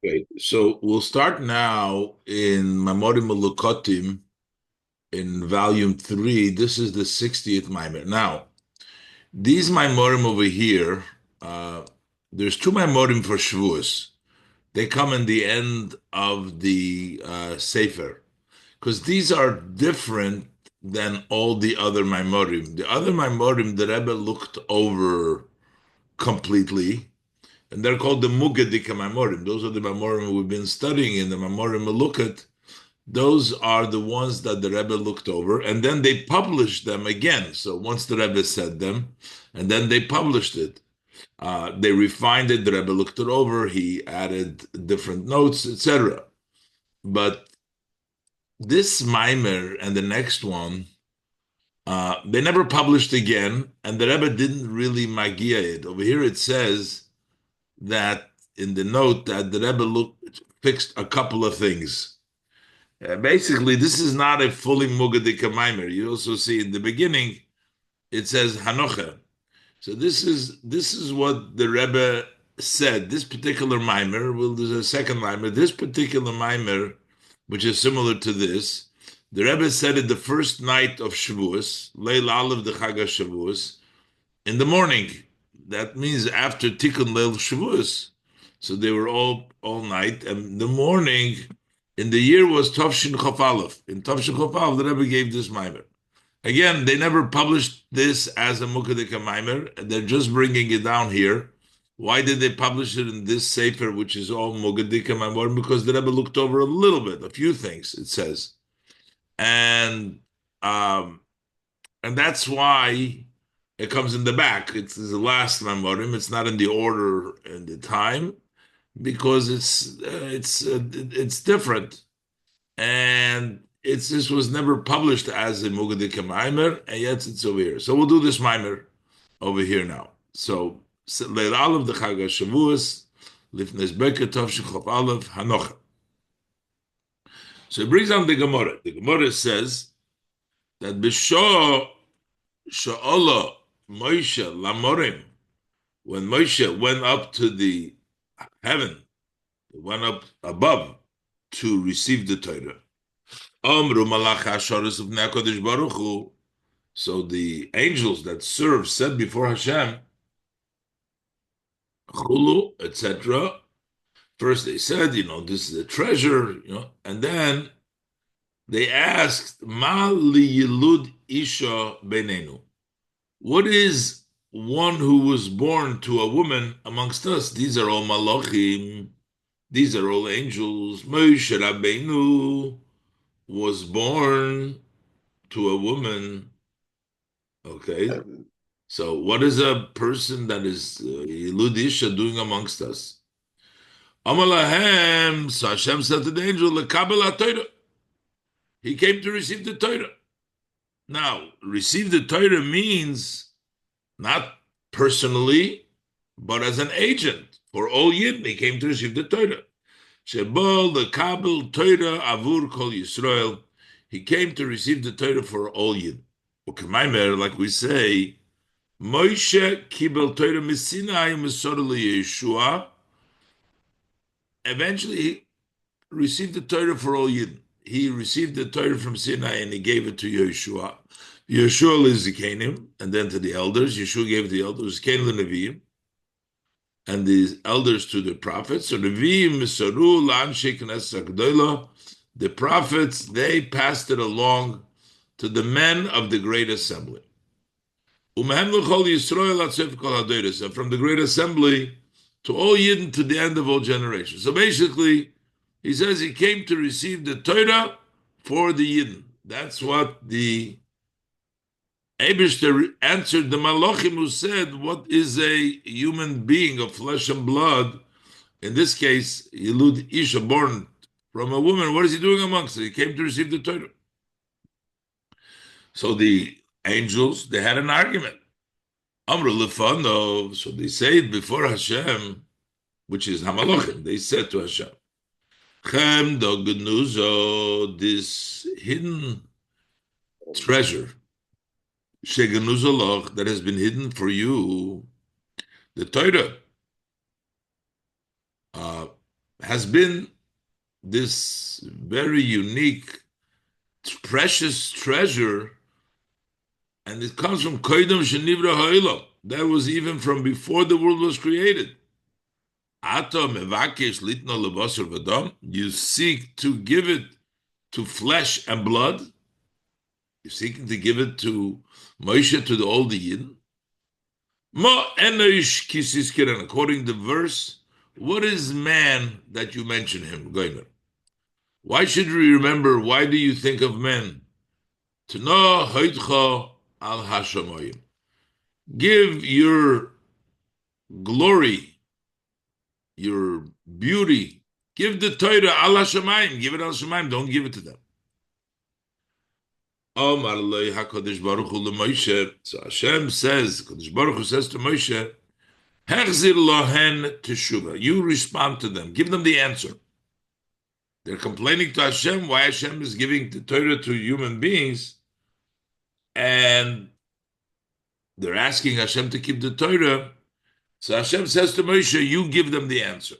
Okay, so we'll start now in Mamorim Melukotim in volume 3. This is the 60th Maimer. Now, these Maimorim over here, uh, there's two Maimorim for Shavuos. They come in the end of the Sefer, because these are different than all the other Maimorim. The other Maimorim, the Rebbe looked over completely, and they're called the Mugedika Maimorim. Those are the Maimorim we've been studying in the Maimorim Melukat. Those are the ones that the Rebbe looked over, and then they published them again. So once the Rebbe said them, and then they published it. They refined it. The Rebbe looked it over. He added different notes, etc. But this Maimer and the next one, they never published again, and the Rebbe didn't really magia it. Over here it says that in the note that the Rebbe fixed a couple of things. Basically, this is not a fully Mugadika Maimer. You also see in the beginning it says Hanocha. So this is what the Rebbe said. This particular Maimer, well, there's a second Maimer. This particular Maimer, which is similar to this, the Rebbe said it the first night of Shavuos, Leil Aleph the Chag Shavuos, in the morning. That means after Tikkun Leil Shavuos. So they were all night, and the morning in the year was Tavshin Chof Aleph. In Tavshin Chof Aleph, the Rebbe gave this Maimer. Again, they never published this as a Mukadika Maimer. They're just bringing it down here. Why did they publish it in this Sefer, which is all Mukadika Maimer? Because the Rebbe looked over a little bit, a few things, it says. And um, and that's why it comes in the back. It's the last Maimorim. It's not in the order and the time because it's different, and this was never published as a Mugadik Maimer, and yet it's over here. So we'll do this Maimer over here now. So Leil Aleph the Chag Shavuos, Lifnes Bokar Tavshin Chof Aleph Hanocha. So it brings down the Gemara. The Gemara says that B'Sho Sha'ala Moshe Lamorim, when Moshe went up to the heaven, went up above to receive the Torah. Amru Malach Hasharis of Nekadosh Baruch Hu. So the angels that serve said before Hashem, Chulu, etc. First they said, this is a treasure, and then they asked, Ma li yilud isha benenu. What is one who was born to a woman amongst us? These are all malachim. These are all angels. Moshe Rabbeinu was born to a woman. Okay. So what is a person that is Yilud Isha doing amongst us? Amalahem. So Hashem said to the angel, Lekabel HaTorah. He came to receive the Torah. Now, receive the Torah means not personally, but as an agent. For all Yidden, he came to receive the Torah. Shebol the Kabel Torah Avur Kol Yisrael. He came to receive the Torah for all Yidden. Ukemaimer, like we say, Moshe Kibel Torah Misinai Mesor Yeshua. Eventually, he received the Torah for all Yidden. He received the Torah from Sinai and he gave it to Yeshua. Yeshua is the Zikanim, and then to the elders. Yeshua gave it to the elders, Zikanim the Nevi'im, and the elders to the prophets. So Nevi'im, Misaru, L'Anshe Knesset HaGedolah, the prophets, they passed it along to the men of the great assembly. Umehem L'chol Yisrael Atzef Kol HaDoros, and from the great assembly to all Yidden to the end of all generations. So basically, he says he came to receive the Torah for the Yidden. That's what the Eibishter answered the Malachim who said, what is a human being of flesh and blood? In this case, Yilud Isha, born from a woman. What is he doing amongst us? He came to receive the Torah. So the angels, they had an argument. Amru Lefanov, so they say it before Hashem, which is Hamalachim. They said to Hashem, Chem Dogenuzo, this hidden treasure, Shegenuzoloch, that has been hidden for you, the Torah. has been this very unique, precious treasure, and it comes from Koidam Shenivra Ha'olam. That was even from before the world was created. Ato mevakesh litno lebasar v'dam. You seek to give it to flesh and blood. You're seeking to give it to Moshe, to the old Yidden. Ma enosh kisis kiran. According to the verse, what is man that you mention him? Goymer. Why should we remember? Why do you think of men? To know ha'tשכא al hashamayim. Give your glory, your beauty. Give the Torah al hashamayim. Give it al hashamayim. Don't give it to them. Omar lei HaKadosh Baruch Hu leMoshe. So Hashem says, Kadosh Baruch Hu says to Moshe, Hechzir lohen teshuva. You respond to them. Give them the answer. They're complaining to Hashem why Hashem is giving the Torah to human beings, and they're asking Hashem to keep the Torah. So Hashem says to Moshe, you give them the answer.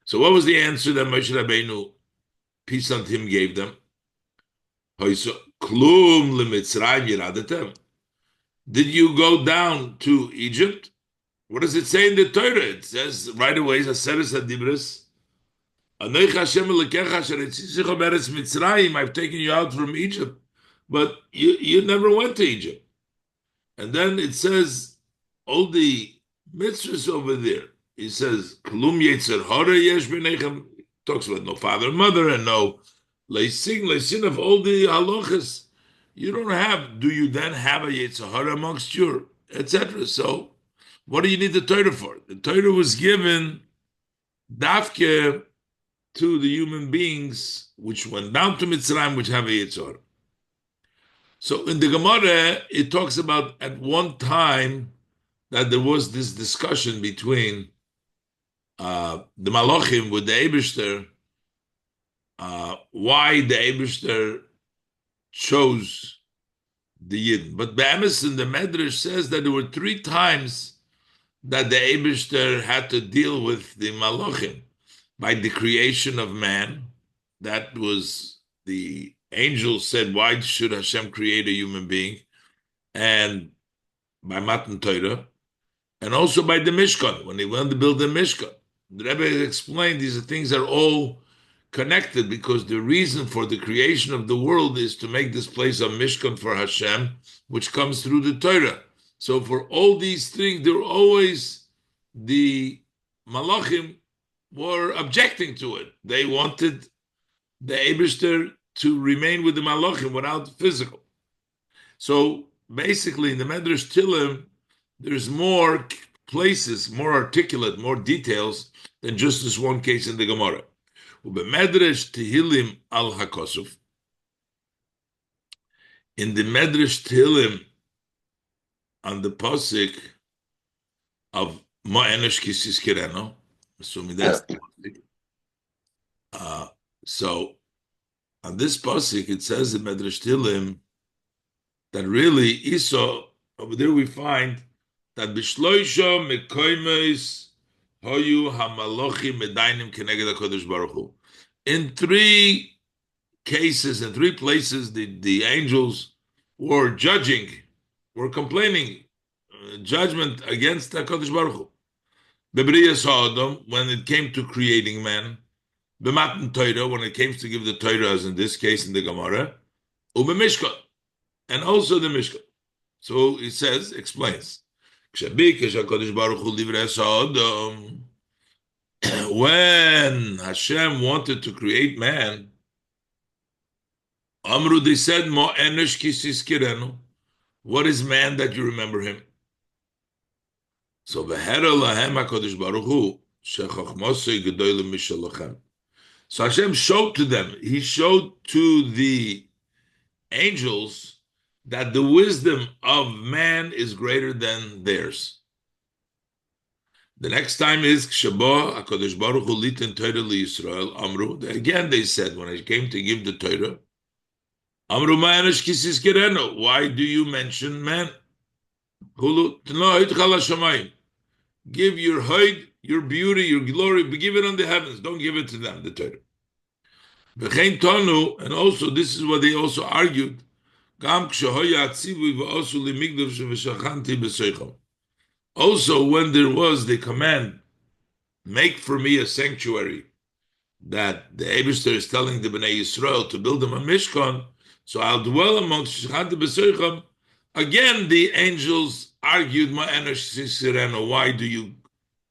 So what was the answer that Moshe Rabbeinu, peace unto him, gave them? Did you go down to Egypt? What does it say in the Torah? It says right away, I've taken you out from Egypt, but you never went to Egypt. And then it says all the mitzvahs over there. He says, talks about no father and mother and no leisin of all the halachas. You don't have, do you then have a Yetzer Hara amongst you, etc.? So what do you need the Torah for? The Torah was given dafke to the human beings which went down to Mitzrayim, which have a Yetzer Hara. So in the Gemara, it talks about at one time that there was this discussion between the Malachim with the Eibishter, why the Eibishter chose the Yidden. But Be'emes in the Medrash says that there were 3 times that the Eibishter had to deal with the Malachim. By the creation of man, that was the angels said, why should Hashem create a human being? And by Matan Torah, and also by the Mishkan, when they went to build the Mishkan. The Rebbe explained these things are all connected because the reason for the creation of the world is to make this place a Mishkan for Hashem, which comes through the Torah. So for all these things, there were always the Malachim were objecting to it. They wanted the Eibishter to remain with the Malachim without physical. So basically in the Medrash Tilim, there's more places, more articulate, more details than just this one case in the Gemara. Medrash Tehillim al Hakosuf. In the Medrash Tehillim, on the pasuk of Ma'enosh Kisis Kireno, assuming that's the pasuk. So on this pasuk, it says in Medrash Tehillim that really Esau, over there we find that Bishloisha Mekoimes Hoyu Hamalochi Medainim Keneged HaKadosh Baruch Hu. In 3 cases, in 3 places, the angels were judging, were complaining, judgment against HaKadosh Baruch Hu. Bebriyas Ha'adam, when it came to creating man. B'matan Torah, when it came to give the Torah, as in this case in the Gemara. U'b'mishkan, and also the Mishkan. So it says, explains. When Hashem wanted to create man, Amru, they said, Mo enosh kisis kirenu. What is man that you remember him? So v'hera lahem HaKadosh Baruch Hu shechachmosei gedolim mishalachem. So Hashem showed to them, he showed to the angels that the wisdom of man is greater than theirs. The next time is Kshabah HaKadosh Baruch Hu litin Torah liYisrael Amru. Again they said, when I came to give the Torah, Amru ma'anash kisis kireno. Why do you mention man? Chulu, Tno ha'tchal hashamayim. Give your height, your beauty, your glory, but give it on the heavens. Don't give it to them, the Torah. V'chein tonu, and also this is what they also argued. Gam kshehoya atzivui v'osu limigdav shev'shachanti b'seicham. Also, when there was the command, make for me a sanctuary, that the Eibishter is telling the Bnei Yisrael to build them a Mishkan, so I'll dwell amongst shachanti b'seicham. Again, the angels argued, why do you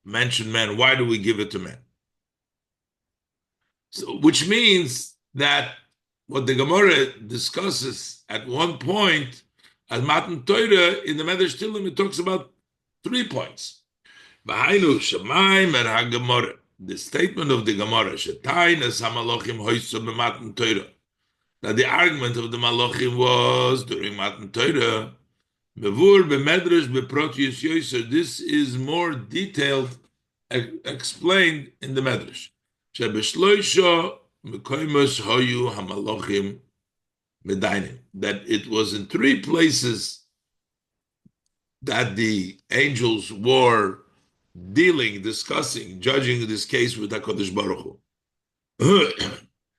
mention men? Why do we give it to men? So, which means that what the Gemara discusses at one point, as Matan Torah, in the Medrash Tillim, it talks about 3 points. The statement of the Gemara, that the argument of the Malachim was during Matan Torah, this is more detailed, explained in the Medrash. That it was in 3 places that the angels were dealing, discussing, judging this case with HaKadosh Baruch Hu.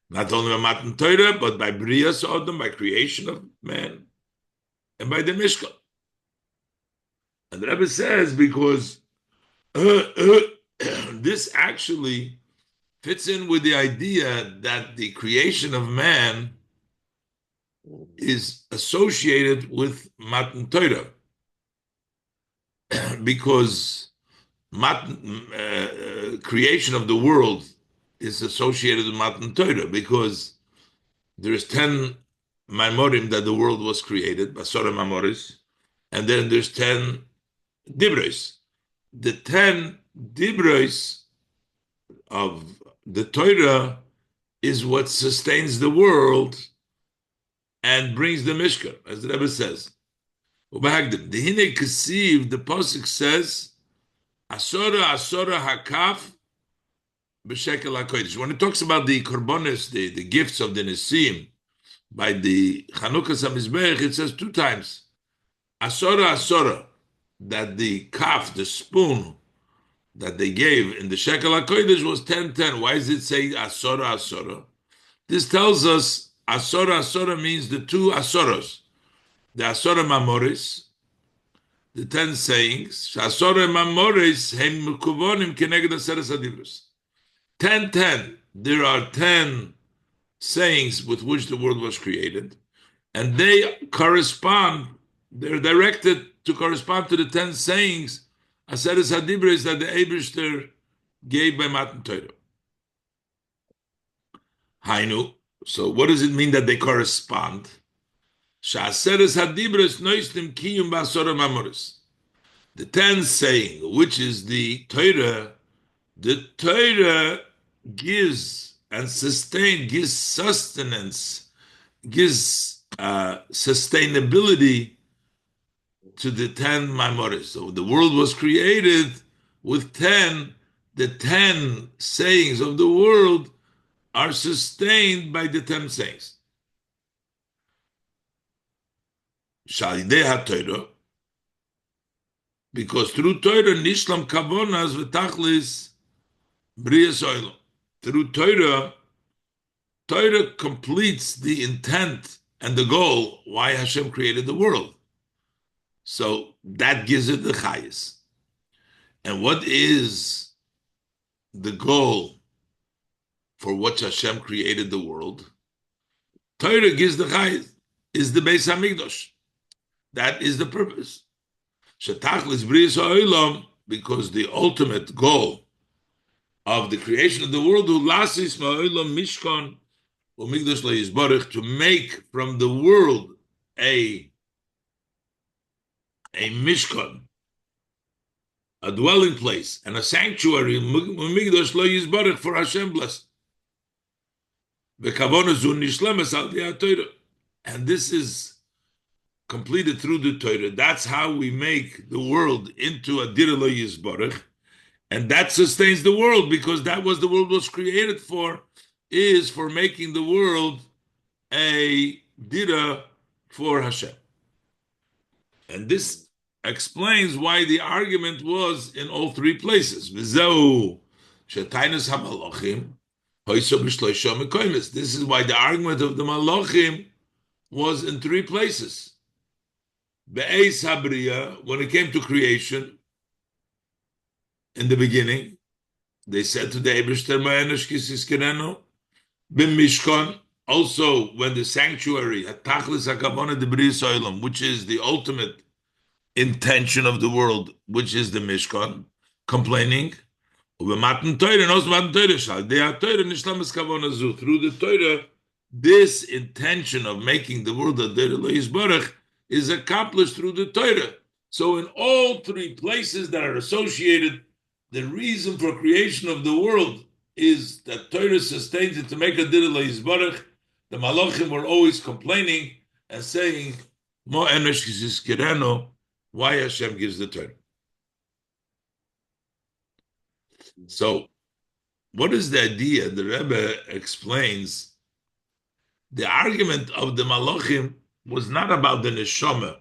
Not only by Matan Torah, but by Brias Adam, by creation of man, and by the Mishkan. And the Rebbe says, because this actually fits in with the idea that the creation of man is associated with Matan Torah, because creation of the world is associated with Matan Torah, because there's 10 Maimorim that the world was created, Basara Maimoris, and then there's 10 Dibros. The 10 Dibros of the Torah is what sustains the world and brings the Mishkan, as the Rebbe says. The Pasuk says, Asora Hakaf b'shekel HaKodesh. When it talks about the korbanos, the gifts of the Nisim, by the Chanukah Samizbech, it says 2 times, Asora, that the kaf, the spoon that they gave in the shekel HaKodesh was 10. Why does it say Asora? This tells us Asora means the 2 Asoros. The Asora Mamoris, the 10 sayings, Asora Mamoris, Hem Mukuvonim Keneged Aseres Adivros. 10. There are 10 sayings with which the world was created, and they correspond, they're directed to correspond to the 10 sayings, Aseres Adivros, that the Eibishter gave by Matan Torah. Hainu. So what does it mean that they correspond? The 10 saying, which is the Torah gives and gives sustenance, gives sustainability to the 10 Maimoris. So the world was created with 10. The 10 sayings of the world are sustained by the 10 sayings. Torah, because through Torah nishlam kavonas v'tachlis brias olam. Through Torah completes the intent and the goal why Hashem created the world. So that gives it the chayes. And what is the goal for which Hashem created the world? Torah gives the chayes, is the Beis Hamikdash. That is the purpose. Shetachlis brias ha'olam, because the ultimate goal of the creation of the world, ulasis ma'olam mishkan u'mikdash le'yizbarich, to make from the world a mishkan, a dwelling place, and a sanctuary, u'mikdash le'yizbarich, for Hashem blessed. V'kavona zu nishlemes al di'at Torah, and this is completed through the Torah. That's how we make the world into a dira lo yizbarich, and that sustains the world, because that was the world was created for, is for making the world a dira for Hashem. And this explains why the argument was in all three places. V'zeu shetainus hamalachim hoyso b'shloisha mekoymes. This is why the argument of the malachim was in three places. Be'eis habriya, when it came to creation, in the beginning, they said to the Eibishter Ma'enesh kisiskereno, bim mishkan. Also, when the sanctuary, hatachlis hakavona de bris olam, which is the ultimate intention of the world, which is the Mishkan, complaining. Through the Torah, this intention of making the world a Baruch is accomplished through the Torah. So in all three places that are associated, the reason for creation of the world is that Torah sustains it to make a Baruch. The Malachim were always complaining and saying, Mo enosh kisizkireno, why Hashem gives the Torah. So, what is the idea? The Rebbe explains the argument of the Malachim was not about the Neshama.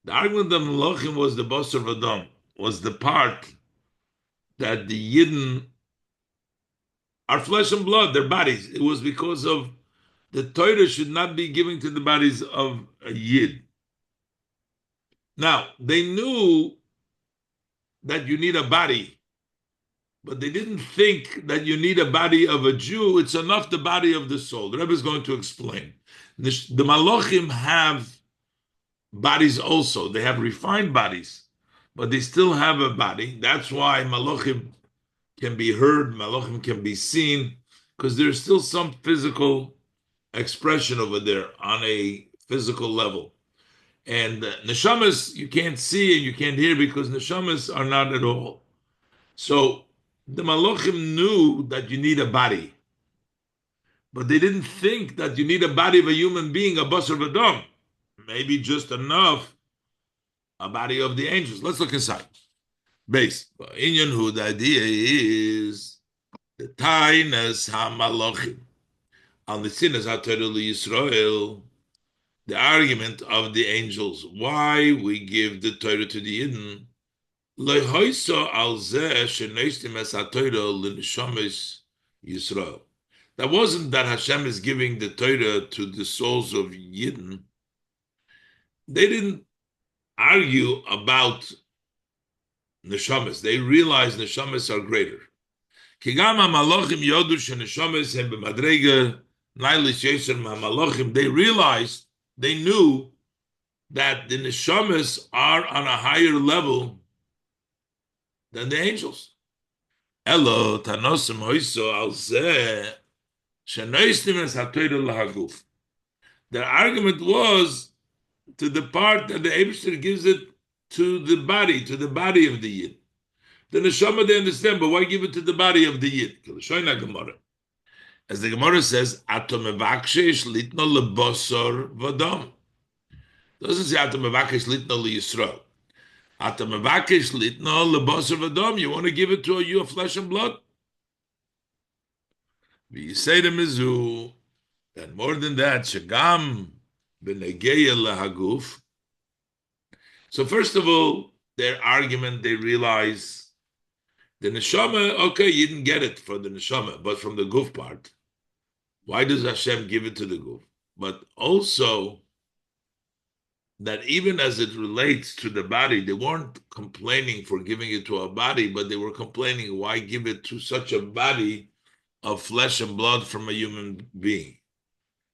The argument of the Malachim was the Basar Vadam, was the part that the Yidden are flesh and blood, their bodies. It was because of the Torah should not be given to the bodies of a Yid. Now, they knew that you need a body, but they didn't think that you need a body of a Jew. It's enough the body of the soul. The Rebbe is going to explain. The Malachim have bodies also. They have refined bodies, but they still have a body. That's why Malachim can be heard, Malachim can be seen, because there's still some physical expression over there on a physical level. And neshamas you can't see and you can't hear because neshamas are not at all. So the malachim knew that you need a body, but they didn't think that you need a body of a human being, a basar v'dam. Maybe just enough a body of the angels. Let's look inside. Base. Inyan hu, the idea is the tainas ha-malachim al nesinas ha-Torah li-Yisrael. The argument of the angels, why we give the Torah to the Yidden, that wasn't that Hashem is giving the Torah to the souls of Yidden. They didn't argue about neshamas. They realized neshamas are greater. They realized, they knew that the neshamas are on a higher level than the angels. Elo tanosim hoiso al zeh shenoistim es haTorah lahaguf. Their argument was to the part that the Eibishter gives it to the body of the Yid. The neshama they understand, but why give it to the body of the Yid? As the Gemara says, atom mevakshesh litno lebosor vadam. Doesn't say atom mevakesh litno liyisrael. Atom mevakesh litno lebosor vadam. You want to give it to you of flesh and blood? You say to mizu, and more than that, shagam benegeya lahaguf. So first of all, their argument, they realize the neshama, okay, you didn't get it from the neshama, but from the guf part. Why does Hashem give it to the guf? But also that even as it relates to the body, they weren't complaining for giving it to a body, but they were complaining, why give it to such a body of flesh and blood from a human being?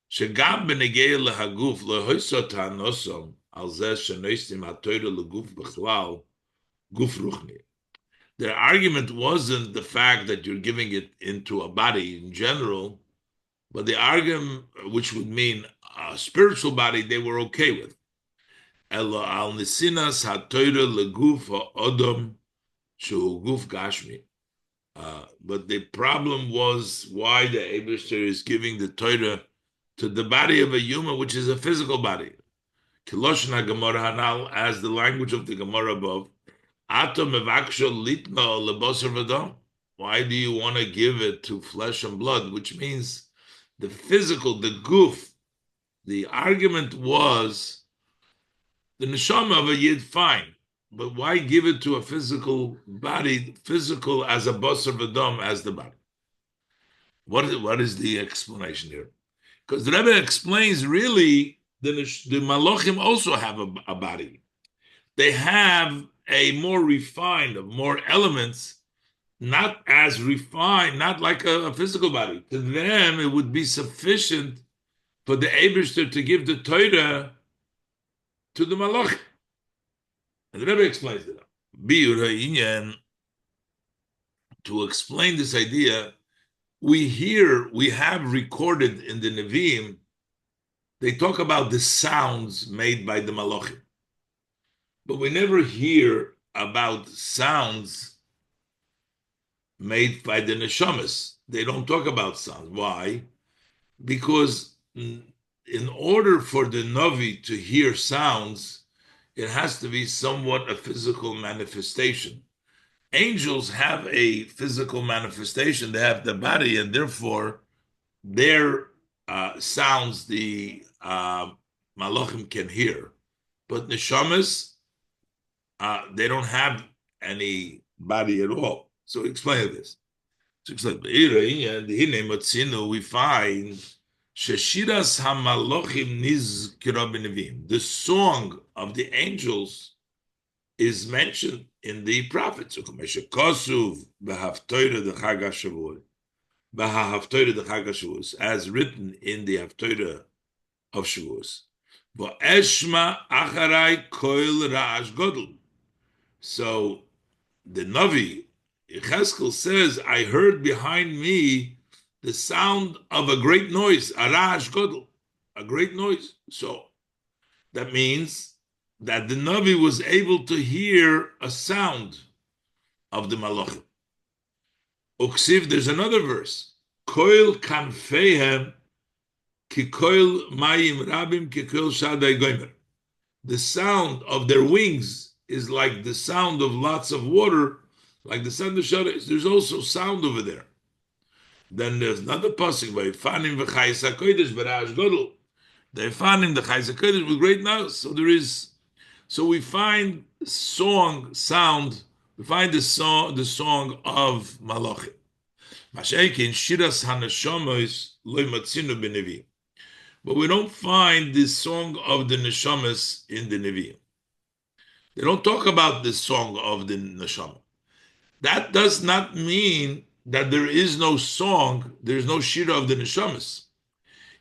Shegam b'negei lehaguf lehoisot hanosom al zeh shenoistim haTorah leguf b'chlal guf ruchni. Their argument wasn't the fact that you're giving it into a body in general, but the argument, which would mean a spiritual body, they were okay with. Elo al nesinas haTorah leguf ha'odom shehu guf gashmi. But the problem was why the Eibishter is giving the Torah to the body of a human, which is a physical body. Kiloshna Gemara Hanal, as the language of the Gemara above. Atom evaksho litno lebosar v'dam. Why do you want to give it to flesh and blood? Which means the physical, the guf. The argument was The neshama of a yid, fine, but why give it to a physical body, physical as a basar v'dam as the body? What is the explanation here? Because the Rebbe explains really the malachim also have a body. They have a more refined, more elements, not as refined, not like a physical body. To them, it would be sufficient for the Eibishter to give the Torah to the malachim. And the Rebbe explains it. To explain this idea, we have recorded in the Nevi'im, they talk about the sounds made by the malachim. But we never hear about sounds made by the neshamas. They don't talk about sounds. Why? Because in order for the Navi to hear sounds, it has to be somewhat a physical manifestation. Angels have a physical manifestation. They have the body, and therefore their sounds the malachim can hear. But neshamas, they don't have any body at all. So explain this. So explain. We find Sheshiras HaMalochim Nizkira B'Nevim. The song of the angels is mentioned in the prophets. As written in the Haftorah of Shavuos. So the Navi, Yecheskel says, I heard behind me the sound of a great noise, arash godel, a great noise. So that means that the Navi was able to hear a sound of the malachim. Uksiv, there's another verse. Koil kanfehem ki koil mayim rabim ki koil shadai gomer. The sound of their wings is like the sound of lots of water, like the sound of shadai. There's also sound over there. Then there's another pasuk by fanim v'chayis hakodesh b'ra'ash godel. They fanim the chayis hakodesh with great noise. So we find sound. We find the song of malachim. Masha'ekin shiras haneshamos loy matzinu b'nevi. But we don't find the song of the neshamas in the Nevi'im. They don't talk about the song of the neshama. That does not mean that there is no song, there is no shira of the neshamas.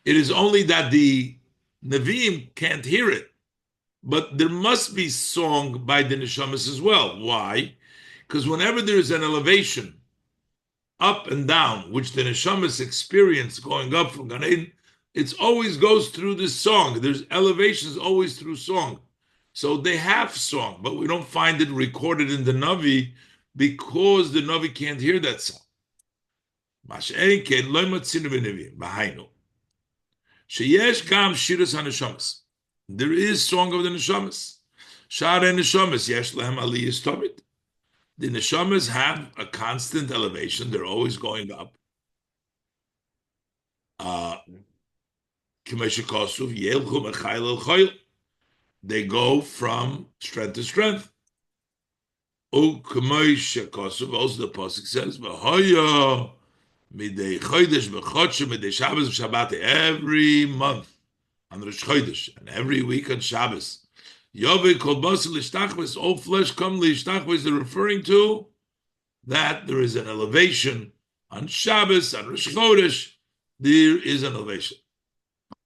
It is only that the Nevi'im can't hear it. But there must be song by the neshamas as well. Why? Because whenever there is an elevation, up and down, which the neshamas experience going up from Gan Eden, it always goes through this song. There's elevations always through song. So they have song, but we don't find it recorded in the Navi because the Navi can't hear that song. There is song of the neshamas. The neshamas have a constant elevation. They're always going up. They go from strength to strength. Also the pasuk says, every month on Rosh Chodesh and every week on Shabbos, all flesh come lishtachvis. They're referring to that there is an elevation on Shabbos, on Rosh Chodesh. There is an elevation.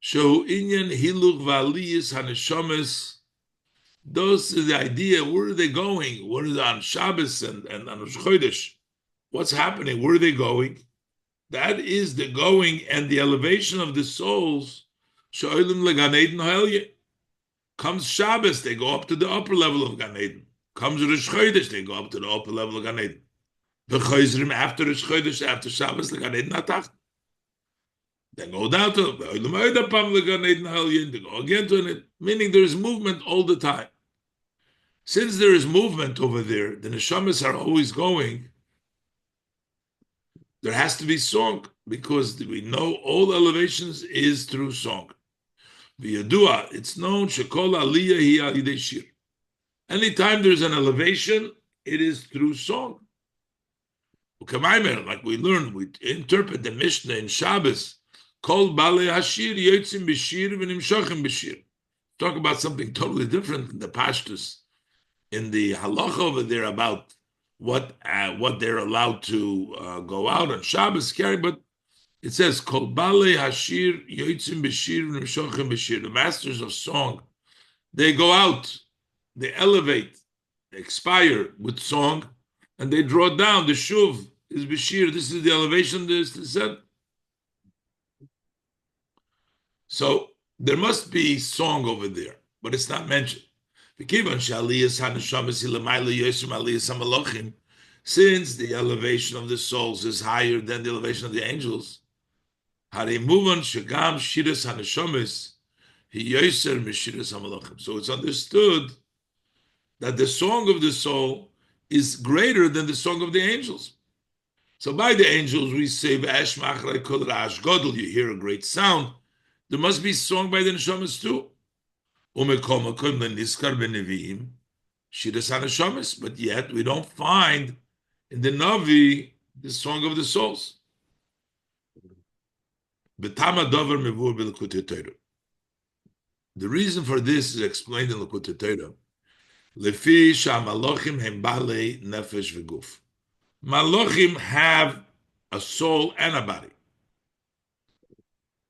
So inyan hiluk v'aliyis haneshamas. Those is the idea. Where are they going? Where is it on Shabbos and on Rosh Chodesh? What's happening? Where are they going? That is the going and the elevation of the souls. Sho'ilim leGan Eden ha'elyon. Comes Shabbos, they go up to the upper level of Gan Eden. Comes Rosh Chodesh, they go up to the upper level of Gan Eden. The Chayzrim after Rosh Chodesh, after Shabbos, the Gan Eden Atach. They go down to the Gan Eden ha'elyon. They go again to it. Meaning there is movement all the time. Since there is movement over there, the neshamas are always going. There has to be song because we know all elevations is through song. V'yadua, it's known shekol aliyah hi al yidei shir. Anytime there's an elevation, it is through song. Like we learn, we interpret the Mishnah in Shabbos. Kol balei hashir yotzim b'shir v'nimshachim b'shir. Talk about something totally different in the Pashtus, in the halacha over there about what they're allowed to go out on Shabbos carry, but it says Kol balei hashir yotzim b'shir v'nimshachim b'shir. The masters of song, they go out, they elevate, they expire with song, and they draw down. The shuv is b'shir. This is the elevation. This is said. So there must be song over there, but it's not mentioned. Since the elevation of the souls is higher than the elevation of the angels, so it's understood that the song of the soul is greater than the song of the angels. So by the angels we say, you hear a great sound. There must be song by the neshamas too. But yet we don't find in the Navi the song of the souls. The reason for this is explained in Likutei Torah. Lefi sha'malachim hem balei nefesh v'guf. Malachim have a soul and a body.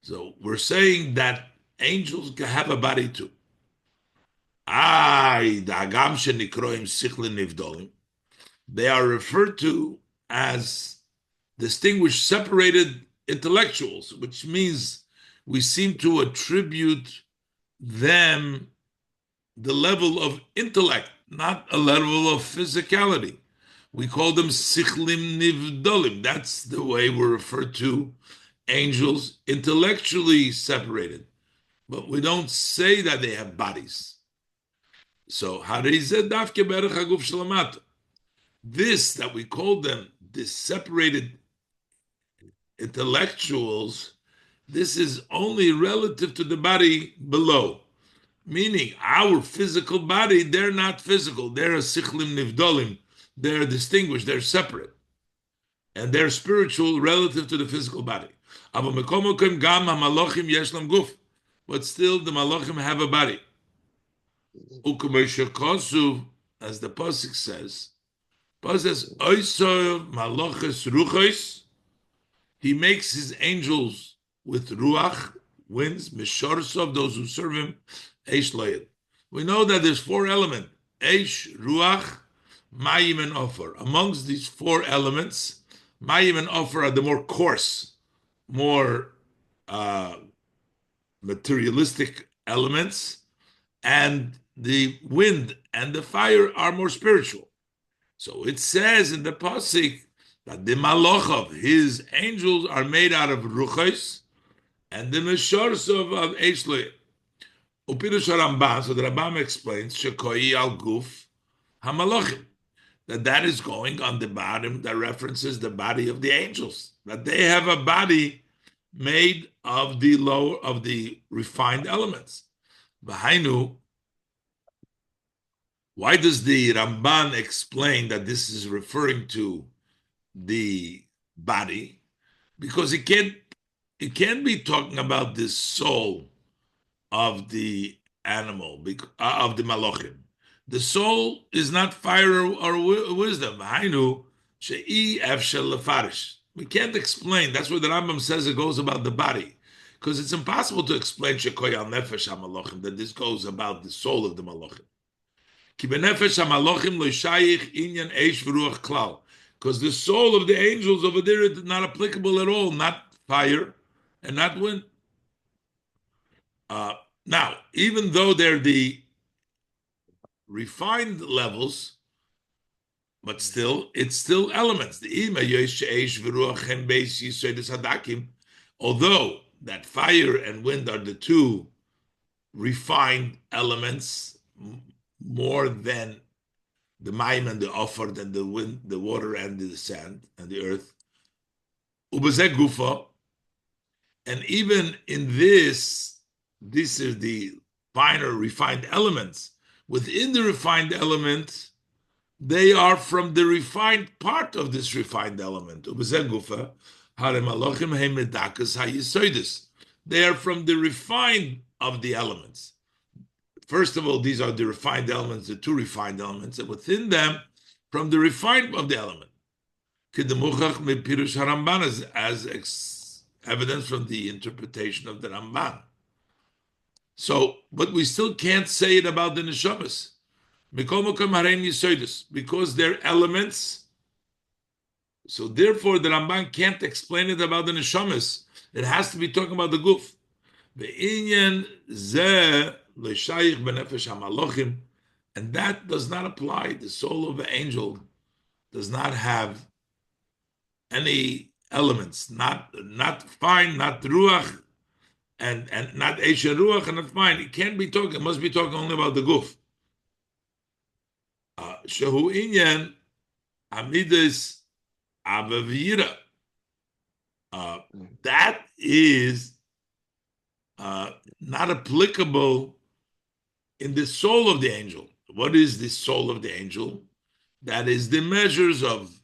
So we're saying that angels can have a body too. They are referred to as distinguished, separated intellectuals, which means we seem to attribute them the level of intellect, not a level of physicality. We call them sichlim nivdolim. That's the way we're referred to angels, intellectually separated. But we don't say that they have bodies. So, this that we call them, this separated intellectuals, this is only relative to the body below. Meaning, our physical body, they're not physical. They're a sichlim nivdolim. They're distinguished, they're separate. And they're spiritual relative to the physical body. But still, the malachim have a body. As the pasuk says, he makes his angels with ruach, winds, mishorsov, those who serve him, eish loyed. We know that there's 4 elements: eish, ruach, mayim, and ofer. Amongst these 4 elements, mayim and ofer are the more coarse, more materialistic elements, and the wind and the fire are more spiritual. So it says in the pasuk that the malachov, his angels, are made out of ruchos, and the meshorsov of eish. Upirush Rambam, so the Rambam explains shekoi al guf hamalachim, that is going on the bottom, that references the body of the angels, that they have a body made of the refined elements. V'hainu, why does the Ramban explain that this is referring to the body? Because it can't be talking about the soul of the animal, of the malachim. The soul is not fire or wisdom. Hainu she'i efshel lefarish. We can't explain. That's where the Rambam says it goes about the body, because it's impossible to explain shekoy al nefesh hamalachim, that this goes about the soul of the malachim. Ki benefesh hamalachim lo shayich inyan eish v'ruach klal, because the soul of the angels over there is not applicable at all, not fire and not wind. Now, even though they're the refined levels, but still, it's still elements. Although that fire and wind are the 2 refined elements more than the mayim and the offer, than the wind, the water, and the sand and the earth. And even in this, These are the finer, refined elements. Within the refined element, they are from the refined part of this refined element. They are from the refined of the elements. First of all, these are the refined elements, the two refined elements, and within them, from the refined of the element. As evidence from the interpretation of the Ramban. So, but we still can't say it about the neshamas. Because they're elements. So therefore, the Ramban can't explain it about the neshamas. It has to be talking about the guf. And that does not apply. The soul of an angel does not have any elements, not fine, not ruach, and not Esha Ruach, and not fine. It can't be talking, it must be talking only about the guf. Shehu Inyan Amidus Avavira. That is not applicable in the soul of the angel. What is the soul of the angel? That is the measures of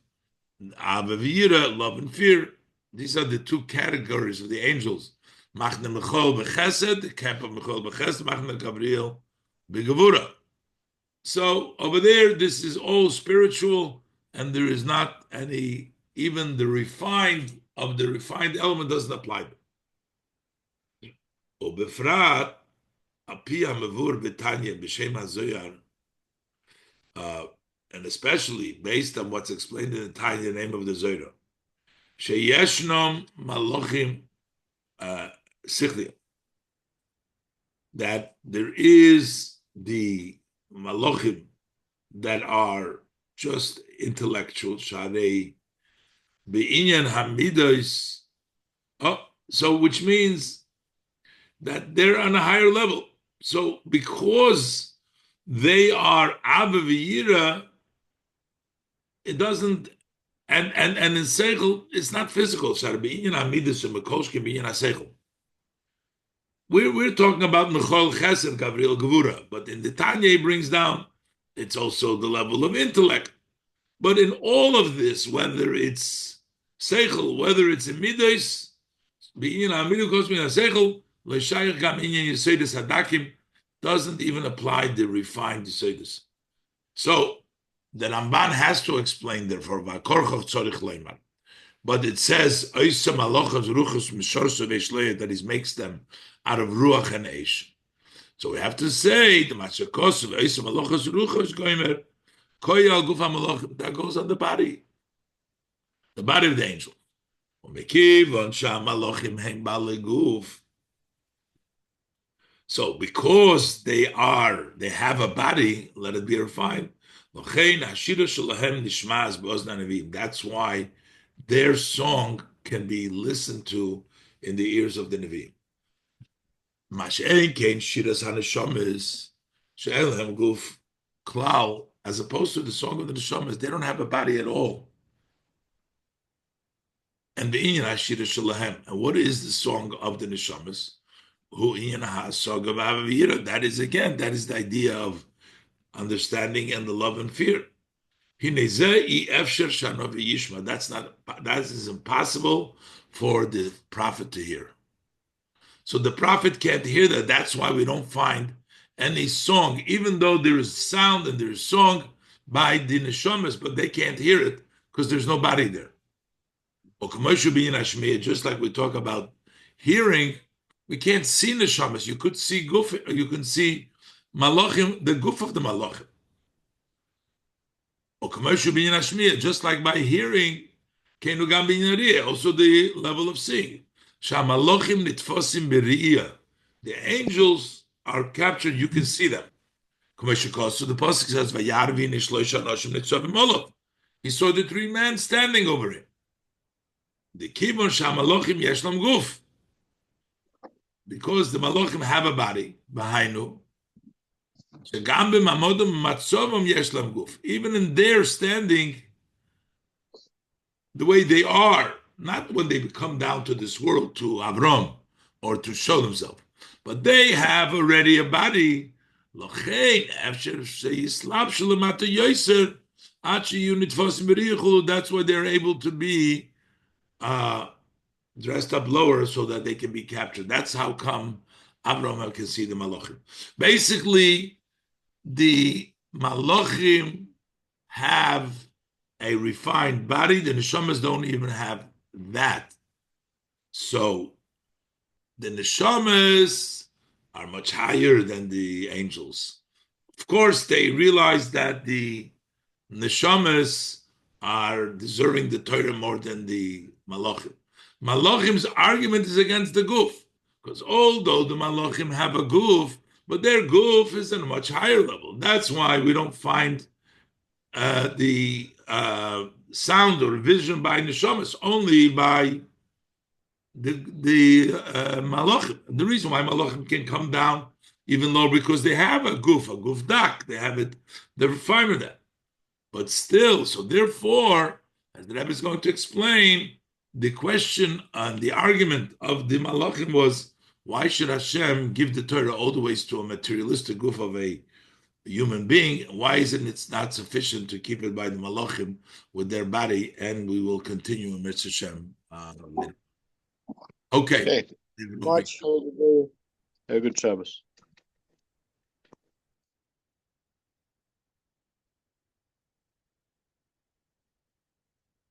Avavira, love and fear. These are the two categories of the angels. Machne Mechol B'Chesed, the camp of Mechol B'Chesed, Machne Gabriel B'Gevura. So over there, this is all spiritual, and there is not any, even the refined of the refined element doesn't apply. Ubefrat, Api HaMavur B'Tanya B'Shem HaZoyar, and especially based on what's explained in the Tanya, the name of the Zohar, Sheyeshnom Malochim Sichlia, that there is the Malochim that are just intellectual, Sharei Be'inyan Hamidos. So which means that they're on a higher level. So because they are Abba V'Yira, it doesn't, and in Seichel, it's not physical. We're talking about Mechol Chesed, Gabriel Gevura, but in the Tanya he brings down, it's also the level of intellect. But in all of this, whether it's Seichel, whether it's in Midos, doesn't even apply the refined Yesodis. So the Ramban has to explain, therefore, but it says that he makes them out of ruach and eish. So we have to say the that goes on the body of the angel. So because they have a body, let it be refined. That's why their song can be listened to in the ears of the Nevi'im. As opposed to the song of the Neshamas, they don't have a body at all. And what is the song of the Neshamas? That is the idea of understanding and the love and fear. That is impossible for the prophet to hear. So the prophet can't hear that. That's why we don't find any song, even though there is sound and there is song by the neshamas, but they can't hear it because there's nobody there. Just like we talk about hearing, we can't see neshamas. You could see guf, you can see malachim, the guf of the malachim. Just like by hearing, also the level of seeing. The angels are captured, you can see them. So the pasuk says, he saw the three men standing over him. The kibon shamalachim yeshlam guf, because the malachim have a body behind you. Even in their standing, the way they are, not when they come down to this world to Avram or to show themselves, but they have already a body. That's why they're able to be dressed up lower so that they can be captured. That's how come Abraham can see the Malachim. Basically, the Malachim have a refined body. The Neshamas don't even have that. So the Neshamas are much higher than the angels. Of course, they realize that the Neshamas are deserving the Torah more than the Malachim. Malachim's argument is against the Guf, because although the Malachim have a Guf, but their Guf is at a much higher level. That's why we don't find the sound or vision by Neshamas, only by the Malachim. The reason why Malachim can come down even lower, because they have a Guf dak, they have it, the refinement that. But still, so therefore, as the Rebbe is going to explain, the question and the argument of the Malachim was, why should Hashem give the Torah all the ways to a materialistic Guf of a human being? Why isn't it not sufficient to keep it by the Malachim with their body? And we will continue in Mitzvah Hashem later. Okay. Much. Have a good Shabbos.